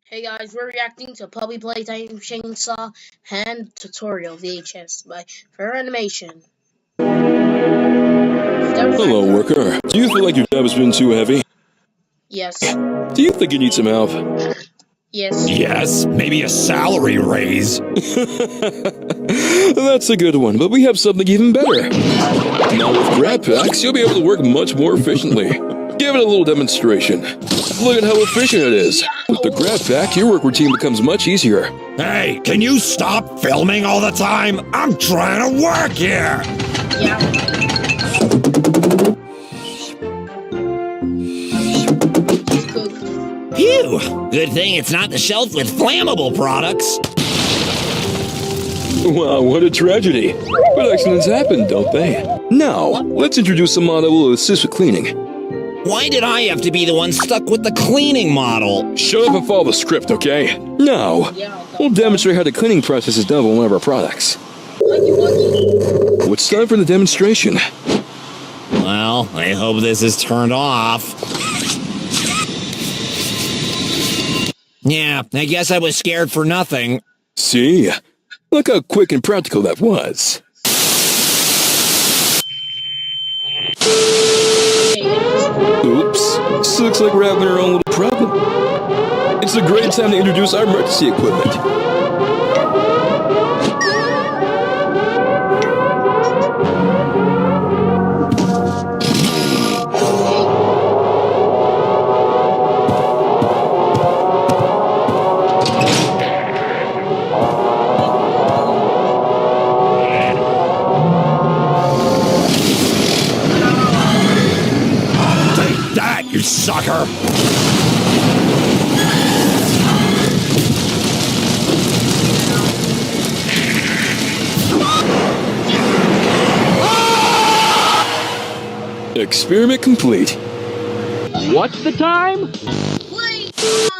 Hey guys, we're reacting to Puppy Playtime Chainsaw Hand Tutorial VHS by Fair Animation. Hello, worker. Do you feel like your job has been too heavy? Yes. Do you think you need some help? Yes. Yes, maybe a salary raise. That's a good one, but we have something even better. Now with grab packs, you'll be able to work much more efficiently. Give it a little demonstration. Look at how efficient it is. With the grab pack, your work routine becomes much easier. Hey, can you stop filming all the time? I'm trying to work here. Yeah. Phew! Good thing it's not the shelf with flammable products. Wow, what a tragedy. But accidents happen, don't they? Now, let's introduce a model who will assist with cleaning. Why did I have to be the one stuck with the cleaning model? Shut up and follow the script, okay? Now, we'll demonstrate how the cleaning process is done with one of our products. It's time for the demonstration. Well, I hope this is turned off. Yeah, I guess I was scared for nothing. See? Look how quick and practical that was. Oops. This looks like we're having our own little problem. It's a great time to introduce our emergency equipment. You sucker! Experiment complete. What's the time? Playtime!